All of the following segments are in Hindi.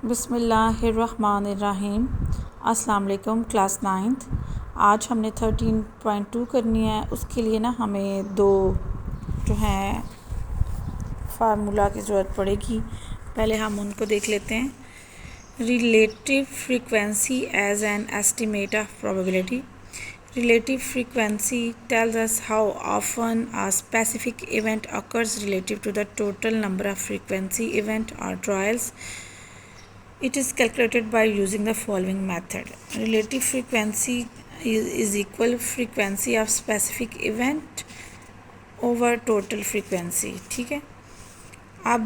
बिस्मिल्लाहिर्रहमानिर्रहीम। अस्सलाम वालेकुम क्लास 9th। आज हमने 13.2 करनी है। उसके लिए ना हमें दो जो हैं फार्मूला की ज़रूरत पड़ेगी। पहले हम उनको देख लेते हैं। Relative frequency as an estimate of probability. Relative frequency tells us how often a specific event occurs relative to the total number of frequency event or trials. It is calculated by using the following method. Relative frequency is equal frequency of specific event over total frequency. ठीक है। अब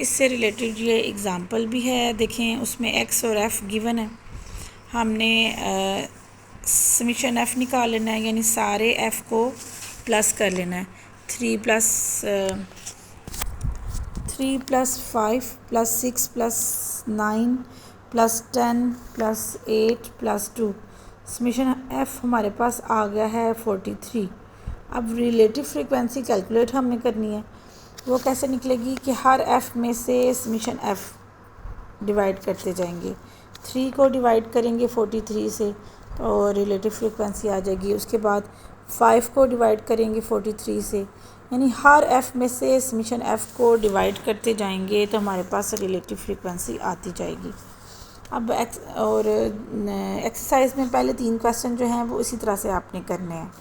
इससे रिलेटेड ये एग्ज़ाम्पल भी है, देखें उसमें x और f गिवन है। हमने समीशन f निकाल लेना है, यानी सारे f को प्लस कर लेना है। 3 + 5 + 6 + 9 + 10 + 8 + 2 समीशन f हमारे पास आ गया है 43। अब रिलेटिव फ्रीक्वेंसी कैलकुलेट हमने करनी है। वो कैसे निकलेगी कि हर f में से समीशन f डिवाइड करते जाएंगे। 3 को डिवाइड करेंगे 43 से तो रिलेटिव फ्रीक्वेंसी आ जाएगी। उसके बाद 5 को डिवाइड करेंगे 43 से, यानी हर f में से समीशन f को डिवाइड करते जाएंगे तो हमारे पास रिलेटिव फ्रीक्वेंसी आती जाएगी। अब एक्सरसाइज में पहले 3 क्वेश्चन जो हैं वो इसी तरह से आपने करने हैं।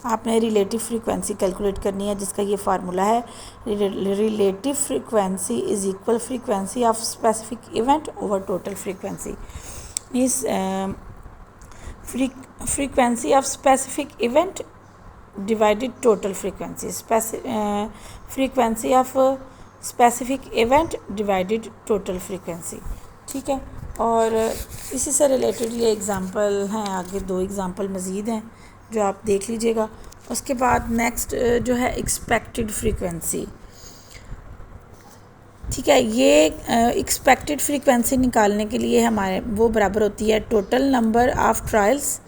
आपने रिलेटिव फ्रीक्वेंसी कैलकुलेट करनी है, जिसका ये फार्मूला है। Relative frequency is equal frequency of specific event over total frequency. Means frequency of specific event divided total frequency. Frequency of specific event divided total frequency. ठीक है। और इसी से रिलेटेड ये एग्ज़ाम्पल हैं, आगे 2 एग्ज़ाम्पल मज़ीद हैं जो आप देख लीजिएगा। उसके बाद नेक्स्ट जो है एक्सपेक्टेड फ्रीक्वेंसी। ठीक है। ये एक्सपेक्टेड फ्रीक्वेंसी निकालने के लिए हमारे वो बराबर होती है total number of trials.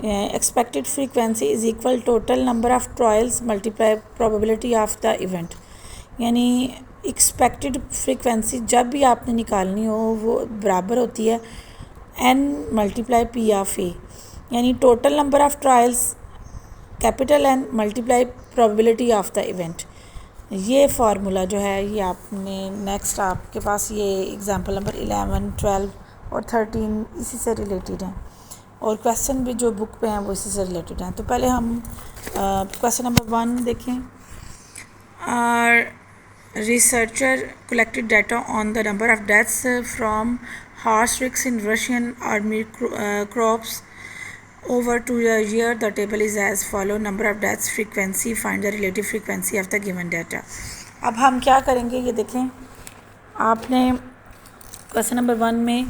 Expected frequency is equal total number of trials multiply probability of the event. यानी एक्सपेक्टेड फ्रीक्वेंसी जब भी आपने निकालनी हो वो बराबर होती है n × p ऑफ a, यानी total number of trials capital N multiply probability of the event. ये फार्मूला जो है ये आपने नेक्स्ट आपके पास ये एग्ज़ाम्पल नंबर 11, 12 और 13 इसी से रिलेटेड हैं, और क्वेश्चन भी जो बुक पे हैं वो इसी से रिलेटेड हैं। तो पहले हम क्वेश्चन नंबर 1 देखें। Researcher collected data on the number of deaths from horse kicks in Russian army corps over to a year. The table is as follow: number of deaths, frequency, find the relative frequency of the given data. अब हम क्या करेंगे ये देखें। आपने क्वेश्चन नंबर 1 में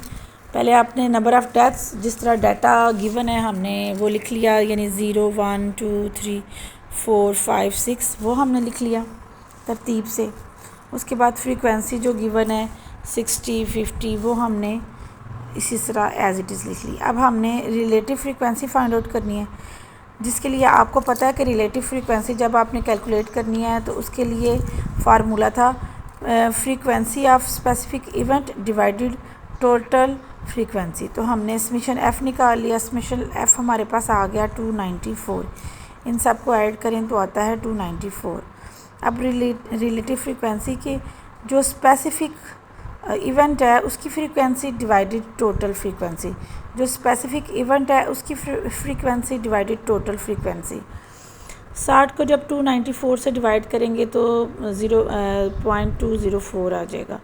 पहले आपने नंबर ऑफ़ डेथ्स, जिस तरह डाटा गिवन है हमने वो लिख लिया, यानी 0, 1, 2, 3, 4, 5, 6 वो हमने लिख लिया तरतीब से। उसके बाद फ्रीक्वेंसी जो गिवन है 60, 50 वो हमने इसी तरह एज इट इज़ लिख ली। अब हमने रिलेटिव फ्रीक्वेंसी फाइंड आउट करनी है, जिसके लिए आपको पता है कि रिलेटिव फ्रीक्वेंसी जब आपने कैलकुलेट करनी है तो उसके लिए फार्मूला था frequency of specific event divided total frequency. तो हमने समीशन f निकाल लिया। समीशन f हमारे पास आ गया 294। इन सब को ऐड करें तो आता है 294। अब रिलेटिव फ्रीक्वेंसी के जो स्पेसिफिक इवेंट है उसकी फ्रीक्वेंसी डिवाइडेड टोटल फ्रीक्वेंसी, जो स्पेसिफिक इवेंट है उसकी फ्रीक्वेंसी डिवाइडेड टोटल फ्रीक्वेंसी। 60 को जब 294 से डिवाइड करेंगे तो 0.204 आ जाएगा।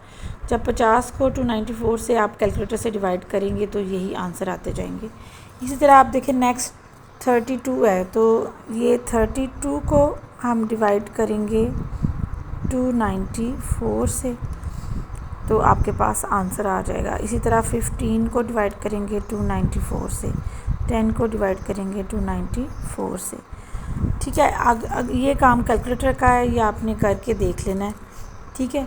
जब 50 को 294 से आप कैलकुलेटर से डिवाइड करेंगे तो यही आंसर आते जाएंगे। इसी तरह आप देखें नेक्स्ट 32 है, तो ये 32 को हम डिवाइड करेंगे 294 से तो आपके पास आंसर आ जाएगा। इसी तरह 15 को डिवाइड करेंगे 294 से, 10 को डिवाइड करेंगे 294 से। ठीक है। ये काम कैलकुलेटर का है, ये आपने करके देख लेना है। ठीक है।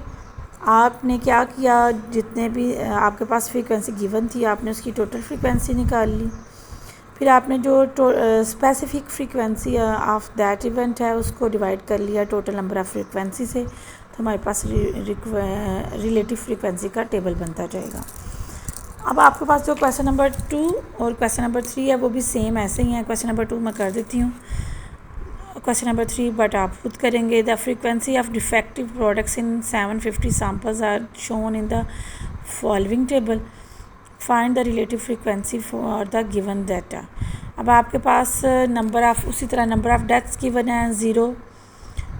आपने क्या किया, जितने भी आपके पास फ्रीक्वेंसी गिवन थी आपने उसकी टोटल फ्रीक्वेंसी निकाल ली। फिर आपने जो specific frequency of that event है उसको डिवाइड कर लिया टोटल नंबर ऑफ़ फ्रीक्वेंसी से, तो हमारे पास रिलेटिव फ्रीक्वेंसी का टेबल बनता जाएगा। अब आपके पास जो क्वेश्चन नंबर 2 और क्वेश्चन नंबर 3 है वो भी सेम ऐसे ही है। क्वेश्चन नंबर 2 मैं कर देती हूँ, क्वेश्चन नंबर 3 बट आप खुद करेंगे। The frequency of defective products in 750 samples are shown in the following table, find the relative frequency for the given data. अब आपके पास नंबर ऑफ, उसी तरह नंबर ऑफ डेथ्स गिवन है 0,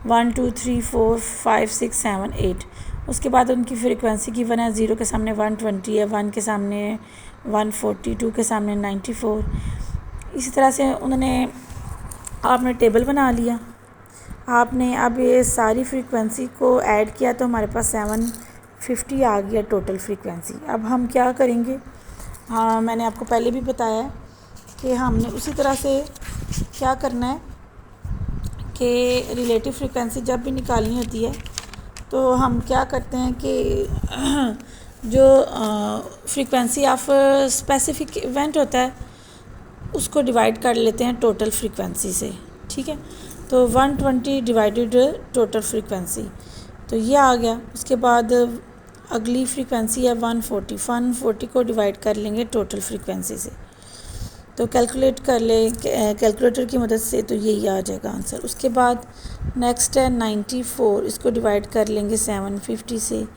1 2 3 4 5 6 7 8। उसके बाद उनकी फ्रीक्वेंसी गिवन है, 0 के सामने 120 है, 1 के सामने 140, 2 के सामने 94। इसी तरह से उन्होंने, आपने टेबल बना लिया, आपने अब ये सारी फ्रीक्वेंसी को ऐड किया तो हमारे पास 750 आ गया टोटल फ्रीक्वेंसी। अब हम क्या करेंगे, हाँ मैंने आपको पहले भी बताया है कि हमने उसी तरह से क्या करना है कि रिलेटिव फ्रीक्वेंसी जब भी निकालनी होती है तो हम क्या करते हैं कि जो फ्रीक्वेंसी ऑफ स्पेसिफिक इवेंट होता है उसको डिवाइड कर लेते हैं टोटल फ्रीक्वेंसी से, ठीक है। तो 120 डिवाइडेड टोटल फ्रीक्वेंसी, तो ये आ गया। उसके बाद अगली फ्रीक्वेंसी है 140, 140 को डिवाइड कर लेंगे टोटल फ्रीक्वेंसी से, तो कैलकुलेट कर ले कैलकुलेटर की मदद से, तो यही आ जाएगा आंसर। उसके बाद नेक्स्ट है 94, इसको डिवाइड कर लेंगे 750 से,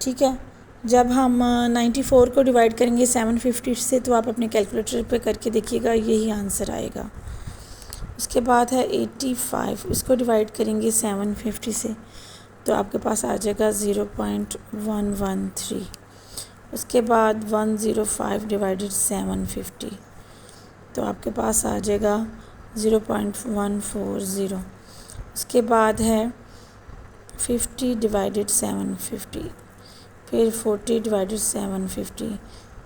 ठीक है। जब हम 94 को डिवाइड करेंगे 750 से तो आप अपने कैलकुलेटर पे करके देखिएगा, यही आंसर आएगा। उसके बाद है 85, इसको डिवाइड करेंगे 750 से तो आपके पास आ जाएगा 0.113। उसके बाद 105 डिवाइडेड 750 तो आपके पास आ जाएगा 0.140। उसके बाद है 50 डिवाइडेड 750, फिर 40 डिवाइडेड 750,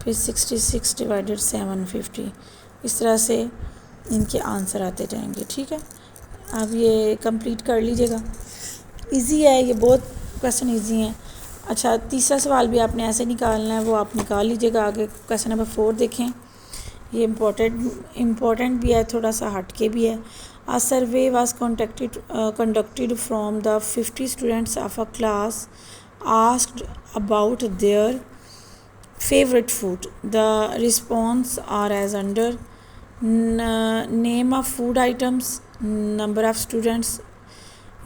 फिर 66 डिवाइडेड 750। इस तरह से इनके आंसर आते जाएंगे, ठीक है। अब ये कंप्लीट कर लीजिएगा, इजी है ये, बहुत क्वेश्चन इजी हैं। अच्छा, तीसरा सवाल भी आपने ऐसे निकालना है, वो आप निकाल लीजिएगा। आगे क्वेश्चन नंबर 4 देखें, ये इम्पोर्टेंट भी है, थोड़ा सा हटके भी है। A survey was conducted from the 50 students of a class asked about their favorite food. The response are as under: name of food items, number of students,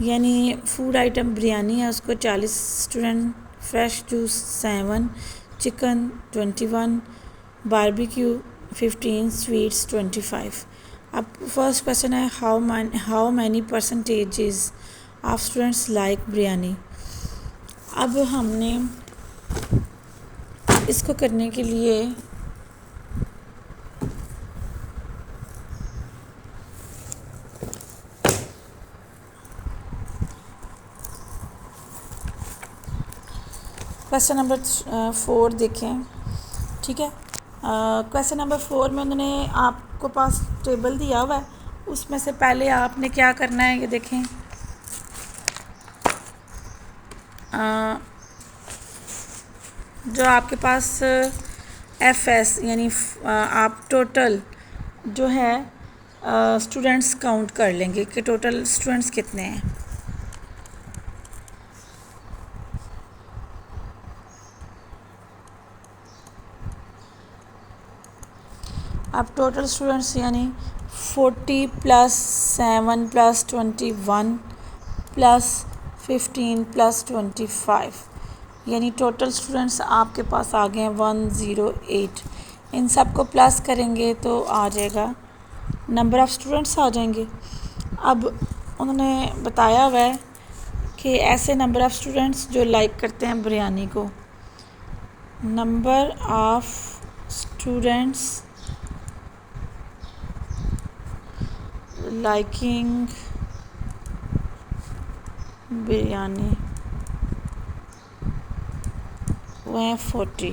यानी फूड आइटम बिरयानी है उसको 40 student, fresh juice 7, chicken 21, barbecue 15, sweets 25। अब फर्स्ट क्वेश्चन है how many percentages of students like biryani. अब हमने इसको करने के लिए क्वेश्चन नंबर 4 देखें, ठीक है। क्वेश्चन नंबर 4 में उन्होंने आपको पास टेबल दिया हुआ है, उसमें से पहले आपने क्या करना है ये देखें। जो आपके पास एफएस यानी आप टोटल जो है स्टूडेंट्स काउंट कर लेंगे कि टोटल स्टूडेंट्स कितने हैं। अब टोटल स्टूडेंट्स यानी 40 + 7 + 21 + 15 + 25, यानी टोटल स्टूडेंट्स आपके पास आ गए हैं 108। इन सब को प्लस करेंगे तो आ जाएगा, नंबर ऑफ़ स्टूडेंट्स आ जाएंगे। अब उन्होंने बताया हुआ है कि ऐसे नंबर ऑफ़ स्टूडेंट्स जो लाइक करते हैं बिरयानी को, number of students liking biryani वो हैं 40,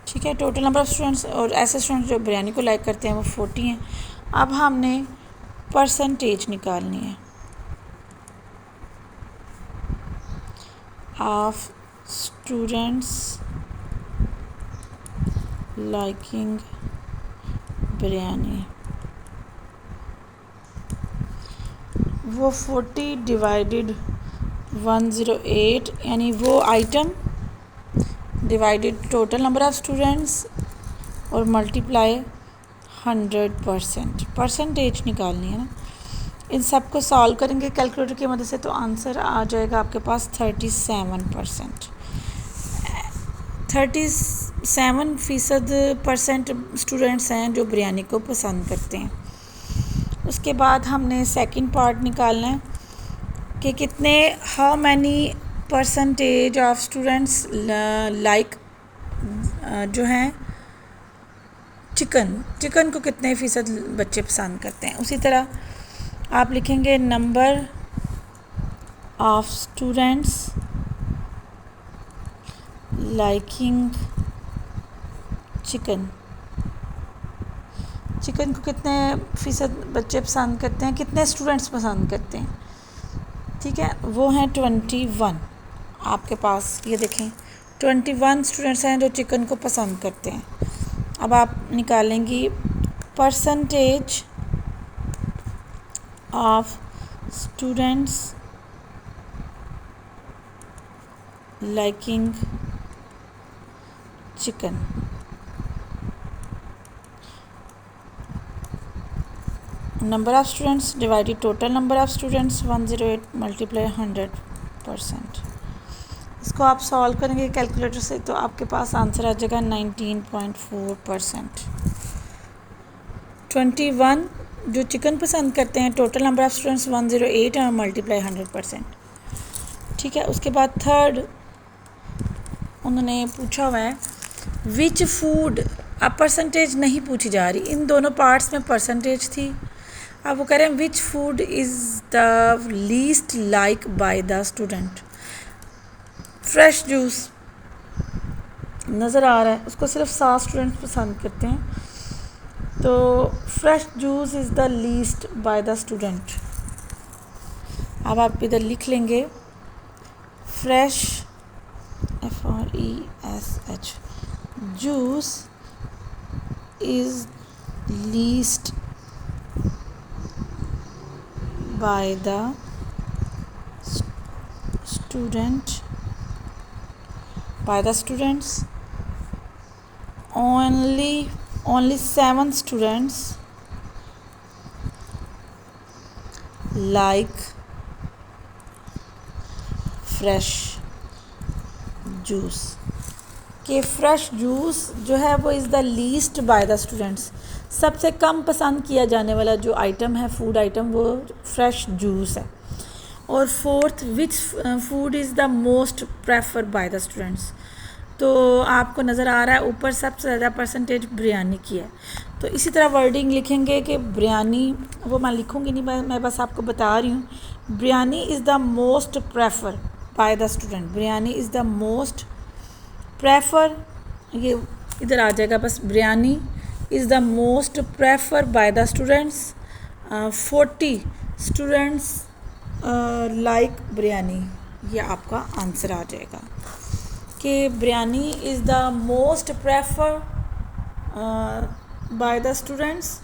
ठीक है। टोटल नंबर ऑफ़ स्टूडेंट्स और ऐसे स्टूडेंट्स जो बिरयानी को लाइक करते हैं वो 40 हैं। अब हमने परसेंटेज निकालनी है ऑफ स्टूडेंट्स लाइकिंग बिरयानी। वो 40 डिवाइडेड 108, यानी वो item divided total number of students और मल्टीप्लाई 100%, परसेंटेज निकालनी है ना। इन सब को सॉल्व करेंगे कैलकुलेटर की मदद से तो आंसर आ जाएगा आपके पास 37%। 37% स्टूडेंट्स हैं जो बिरयानी को पसंद करते हैं। उसके बाद हमने सेकंड पार्ट निकालना है कि कितने how many percentage of students like जो हैं चिकन को कितने फ़ीसद बच्चे पसंद करते हैं। उसी तरह आप लिखेंगे number of students liking chicken को कितने फ़ीसद बच्चे पसंद करते हैं, कितने स्टूडेंट्स पसंद करते हैं। ठीक है, वो हैं 21। आपके पास ये देखें 21 स्टूडेंट्स हैं जो चिकन को पसंद करते हैं। अब आप निकालेंगी percentage of students liking chicken. Number of students divided total number of students 108 multiply 100%। इसको आप सॉल्व करेंगे कैलकुलेटर से तो आपके पास आंसर आ जाएगा 19.4%। 21 जो चिकन पसंद करते हैं, टोटल नंबर ऑफ़ स्टूडेंट्स 108 और मल्टीप्लाई 100%। ठीक है, उसके बाद थर्ड उन्होंने पूछा हुआ है विच फूड। अब परसेंटेज नहीं पूछी जा रही, इन दोनों पार्ट्स में परसेंटेज थी। अब वो कह रहे हैं which food is the least like by the student. Fresh juice नज़र आ रहा है, उसको सिर्फ 7 स्टूडेंट्स पसंद करते हैं, तो fresh juice is the least by the student. अब आप इधर लिख लेंगे fresh FRESH juice is least by the students only 7 students like fresh juice। कि फ्रेश जूस जो है वो is the least by the students, सबसे कम पसंद किया जाने वाला जो आइटम है, फूड आइटम, वो फ्रेश जूस है। और fourth which food is the most prefer by the students. तो आपको नज़र आ रहा है ऊपर सबसे ज़्यादा परसेंटेज बिरयानी की है, तो इसी तरह वर्डिंग लिखेंगे कि बिरयानी, वो मैं लिखूँगी नहीं, मैं बस आपको बता रही हूँ। Biryani is the most prefer by the student, biryani is the most prefer, ये इधर आ जाएगा बस, biryani is the most prefer by the students. 40 students like biryani, ये आपका आंसर आ जाएगा कि biryani is the most prefer by the students,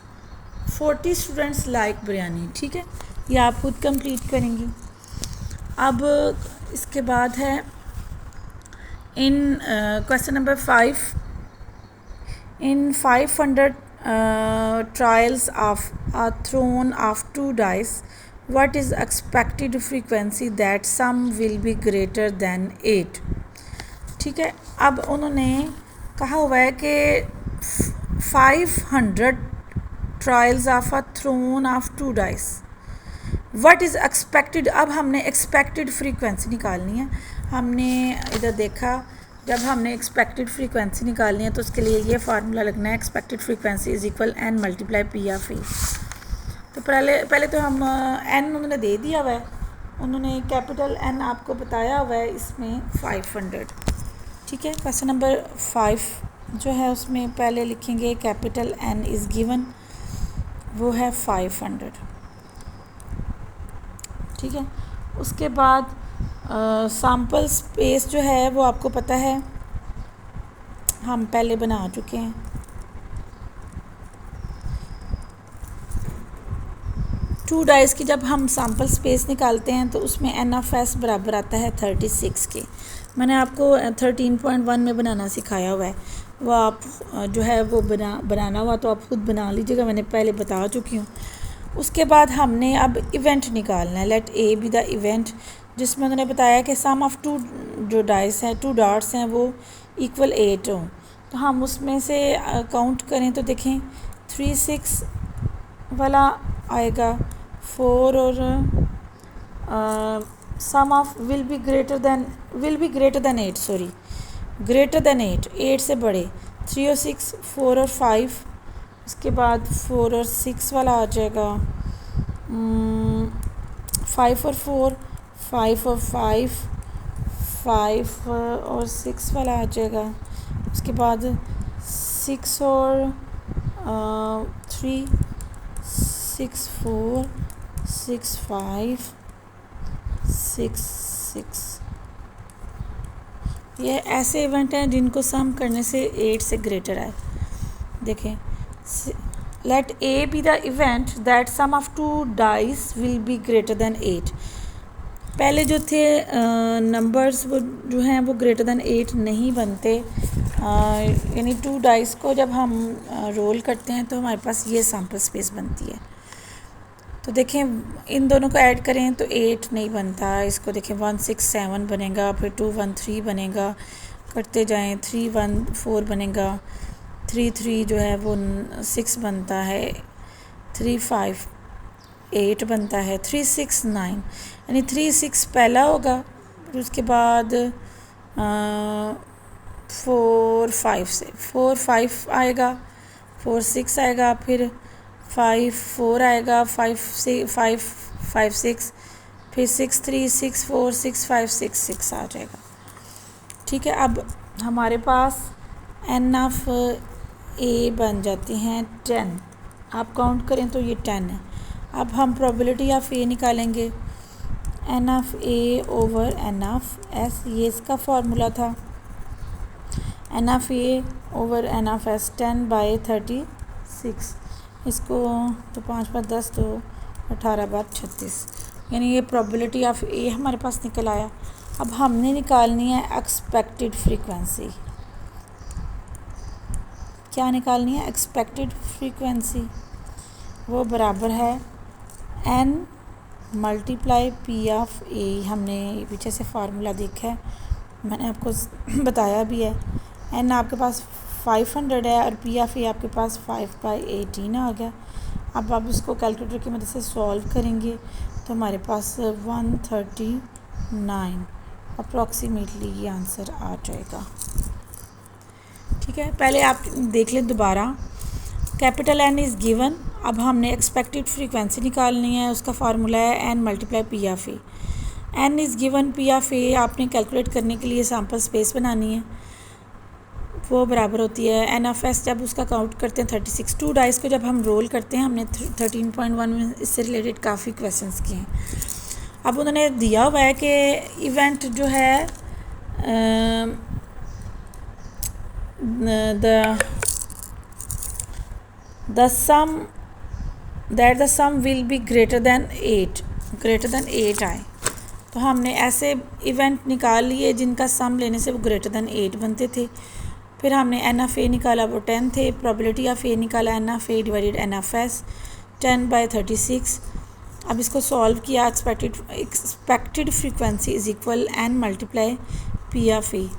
40 students like biryani. ठीक है, ये आप खुद कंप्लीट करेंगी। अब इसके बाद है इन question number 5, in 500 trials of a thrown of 2 dice, what is expected frequency that sum will be greater than 8। ठीक है, अब उन्होंने कहा हुआ है कि 500 trials of a thrown of 2 dice, what is expected। अब हमने एक्सपेक्टेड फ्रीक्वेंसी निकालनी है। हमने इधर देखा, जब हमने एक्सपेक्टेड फ्रीक्वेंसी निकालनी है तो उसके लिए ये फार्मूला लगना है, expected frequency is equal n multiply P of A. तो पहले तो हम n उन्होंने दे दिया हुआ है, उन्होंने कैपिटल N आपको बताया हुआ है, इसमें 500। ठीक है, क्वेश्चन नंबर 5 जो है उसमें पहले लिखेंगे कैपिटल N इज़ गिवन, वो है 500। ठीक है, उसके बाद सैम्पल स्पेस जो है वो आपको पता है, हम पहले बना चुके हैं। टू डाइस की जब हम सैम्पल स्पेस निकालते हैं तो उसमें NF बराबर आता है 36 के। मैंने आपको 13.1 में बनाना सिखाया हुआ है, वो आप जो है वो बनाना हुआ तो आप खुद बना लीजिएगा, मैंने पहले बता चुकी हूँ। उसके बाद हमने अब इवेंट निकालना है। Let A be the event, जिसमें उन्होंने बताया कि सम ऑफ टू जो डाइस हैं, टू डॉट्स हैं, वो इक्वल 8 हों। तो हम उसमें से काउंट करें तो देखें 3 6 वाला आएगा, 4 और sum of will be greater than 8, sorry greater than 8 से बड़े, 3 और 6, 4 और 5, उसके बाद 4 और 6 वाला आ जाएगा, 5 और 4, 5 और 5, 5 और 6 वाला आ जाएगा, उसके बाद 6 और 3, 6 4, 6 5, 6 6। ये ऐसे इवेंट हैं जिनको सम करने से 8 से ग्रेटर आए। देखें, let A be the event that sum of two dice will be greater than 8। पहले जो थे नंबर्स वो जो हैं वो ग्रेटर देन 8 नहीं बनते, यानी टू डाइस को जब हम रोल करते हैं तो हमारे पास ये सैम्पल स्पेस बनती है। तो देखें, इन दोनों को ऐड करें तो 8 नहीं बनता, इसको देखें 1 6 7 बनेगा, फिर 2 1 3 बनेगा, करते जाएं, 3 1 4 बनेगा, 3 3 जो है वो 6 बनता है, 3 5 8 बनता है, 3 6 9, यानी 3 6 पहला होगा, फिर उसके बाद 4 5 से 4 5 आएगा, 4 6 आएगा, फिर 5 4 आएगा, 5 5 6, फिर 6 3 6 4 6 5 6 6 आ जाएगा। ठीक है, अब हमारे पास एन ऑफ ए बन जाती हैं 10। आप काउंट करें तो ये 10 है। अब हम प्रोबेबिलिटी ऑफ ए निकालेंगे, n of A over n of S, ये इसका फार्मूला था, n of A over n of S 10/36, इसको तो 5 5 10 तो 18/36, यानी ये प्रोबेबिलिटी ऑफ ए हमारे पास निकल आया। अब हमने निकालनी है एक्सपेक्टेड फ्रीक्वेंसी। क्या निकालनी है? एक्सपेक्टेड फ्रीक्वेंसी, वो बराबर है n मल्टीप्लाई पी ऑफ ए। हमने पीछे से फार्मूला देखा है, मैंने आपको बताया भी है। n आपके पास 500 है और पी ऑफ ए आपके पास 5/18 आ गया। अब आप इसको कैलकुलेटर की मदद से सॉल्व करेंगे तो हमारे पास 139 अप्रॉक्सीमेटली ये आंसर आ जाएगा। ठीक है, पहले आप देख लें दोबारा, कैपिटल N इज़ गिवन। अब हमने एक्सपेक्टेड फ्रीक्वेंसी निकालनी है, उसका फार्मूला है n multiply P of A. n is given, P of A आपने कैलकुलेट करने के लिए सैम्पल स्पेस बनानी है, वो बराबर होती है एन ऑफ एस। जब उसका काउंट करते हैं 36, टू डाइस को जब हम रोल करते हैं, हमने 13.1 में इससे रिलेटेड काफ़ी क्वेश्चंस किए हैं। अब उन्होंने दिया हुआ है कि इवेंट जो है the sum will be greater than 8 आए। तो हमने ऐसे इवेंट निकाल लिए जिनका सम लेने से वो ग्रेटर दैन 8 बनते थे। फिर हमने एन ऑफ ए निकाला, वो 10 थे। प्रोबेबिलिटी ऑफ ए निकाला, n of A divided n of S 10/36। अब इसको सॉल्व किया, expected frequency is equal n multiply P of A.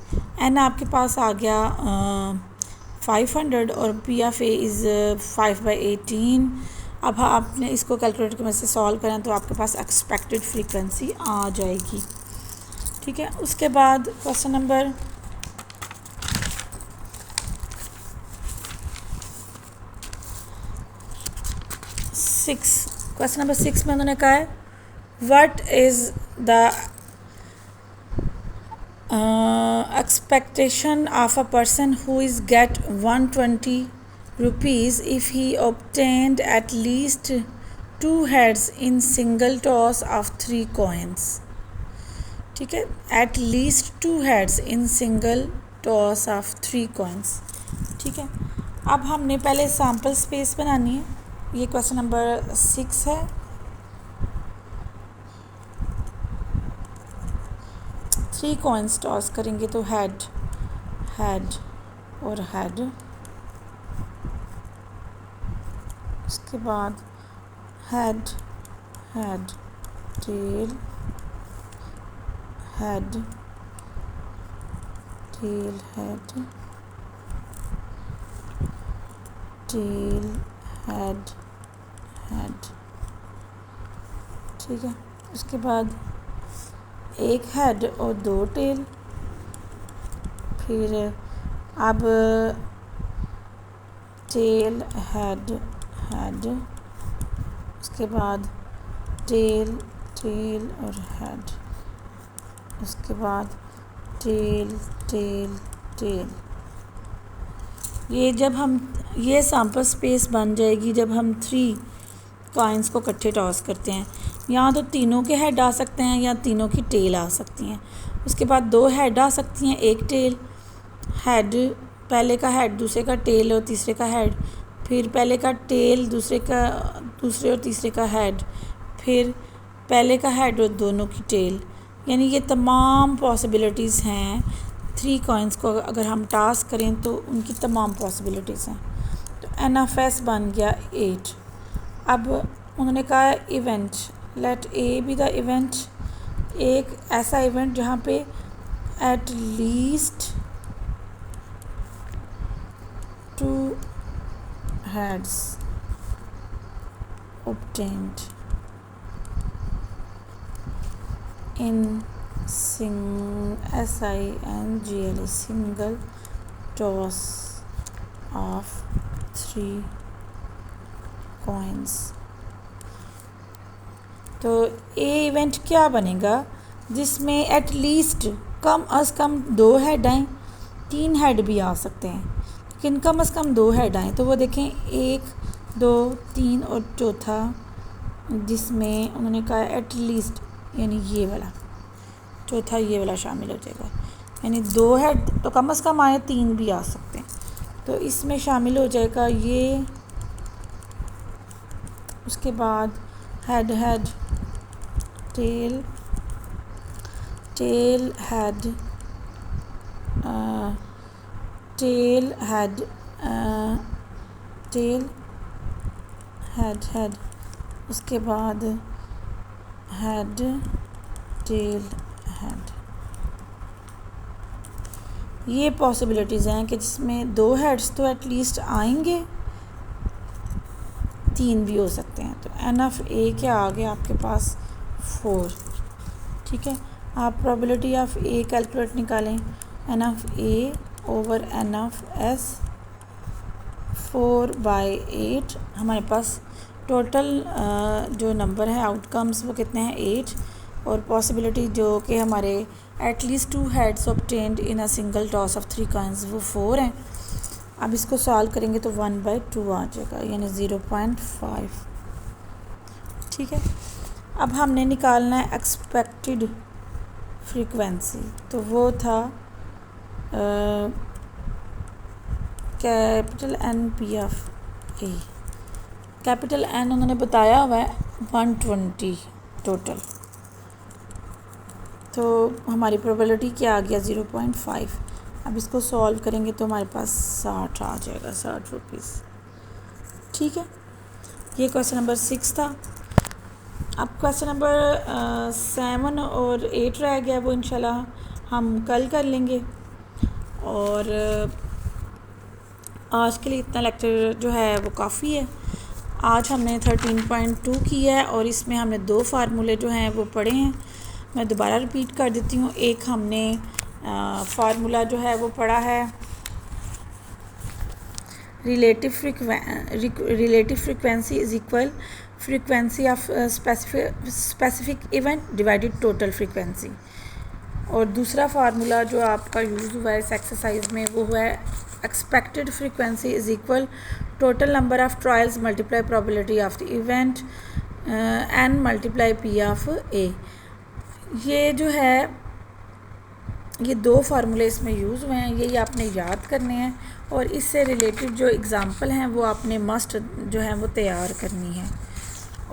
N आपके पास आ गया 500 और पी ऑफ ए इज़ 5/18। अब आपने इसको कैलकुलेटर की मदद से सॉल्व करें तो आपके पास एक्सपेक्टेड फ्रीक्वेंसी आ जाएगी। ठीक है, उसके बाद क्वेश्चन नंबर 6 में उन्होंने कहा है what is the expectation of a person who is get 120 rupees if he obtained at least 2 heads in single toss of 3 coins। ठीक है, at least 2 heads in single toss of 3 coins। ठीक है, अब हमने पहले सैम्पल स्पेस बनानी है। ये क्वेश्चन नंबर 6 है। 3 कॉइन्स टॉस करेंगे तो हेड हेड और हेड, उसके बाद head head tail head tail head tail head head, ठीक है। उसके बाद एक हेड और 2 टेल, फिर अब टेल हेड हेड, उसके बाद टेल टेल और हेड, उसके बाद टेल टेल टेल। ये सैम्पल स्पेस बन जाएगी जब हम 3 कॉइन्स को इकट्ठे टॉस करते हैं। यहाँ तो तीनों के हेड आ सकते हैं या तीनों की टेल आ सकती हैं। उसके बाद 2 हेड आ सकती हैं, एक टेल, हेड पहले का हेड दूसरे का टेल और तीसरे का हेड, फिर पहले का टेल दूसरे और तीसरे का हेड, फिर पहले का हेड और दोनों की टेल। यानी ये तमाम पॉसिबिलिटीज़ हैं। 3 कॉइन्स को अगर हम टास्क करें तो उनकी तमाम पॉसिबिलिटीज़ हैं। तो NF बन गया 8। अब उन्होंने कहा event, let A be the event, एक ऐसा इवेंट जहाँ पे at least 2 heads obtained in SINGLE single toss of 3 coins। तो ए इवेंट क्या बनेगा जिसमें एट लीस्ट कम अज़ कम 2 हेड आएँ, 3 हेड भी आ सकते हैं, लेकिन कम अज़ कम 2 हेड आएँ। तो वो देखें 1 2 3 और चौथा जिसमें उन्होंने कहा एट लीस्ट, यानी ये वाला चौथा ये वाला शामिल हो जाएगा। यानी 2 हेड तो कम अज़ कम आए, 3 भी आ सकते हैं। तो इसमें शामिल हो जाएगा ये, उसके बाद head head tail tail head tail head tail head head, उसके बाद हेड टेल हेड। ये पॉसिबिलिटीज़ हैं कि जिसमें 2 हेड्स तो एटलीस्ट आएंगे, 3 भी हो सकते हैं। तो NF क्या आ गया आपके पास 4, ठीक है। आप प्रोबेबिलिटी ऑफ ए कैलकुलेट निकालें, NF ओवर NF 4/8। हमारे पास टोटल जो नंबर है आउटकम्स वो कितने हैं 8, और पॉसिबिलिटी जो कि हमारे at least 2 heads obtained in a single toss of 3 coins वो 4 हैं। अब इसको सॉल्व करेंगे तो 1/2 आ जाएगा, यानी 0.5, ठीक है। अब हमने निकालना है एक्सपेक्टेड फ्रीक्वेंसी, तो वो था कैपिटल NP(A). कैपिटल N उन्होंने बताया हुआ है 120 टोटल, तो हमारी प्रोबेबिलिटी क्या आ गया 0.5। अब इसको सॉल्व करेंगे तो हमारे पास 60 आ जाएगा, 60 रुपीज़, ठीक है। ये क्वेश्चन नंबर 6 था। अब क्वेश्चन नंबर 7 और 8 रह गया, वो इंशाल्लाह हम कल कर लेंगे। और आज के लिए इतना लेक्चर जो है वो काफ़ी है। आज हमने 13.2 किया है और इसमें हमने 2 फार्मूले जो हैं वो पढ़े हैं। मैं दोबारा रिपीट कर देती हूँ। एक हमने फार्मूला जो है वो पढ़ा है relative frequency is equal frequency of specific event divided total frequency. और दूसरा फार्मूला जो आपका यूज़ हुआ है इस एक्सरसाइज में वो हुआ है expected frequency is equal total number of trials multiply probability of the event n multiply P of A। ये जो है ये 2 फार्मूले इसमें यूज़ हुए हैं, यही आपने याद करने हैं और इससे रिलेटेड जो एग्ज़ाम्पल हैं वो आपने मस्ट जो है वो तैयार करनी है।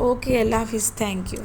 ओके, अल्लाह हाफिज़, थैंक यू।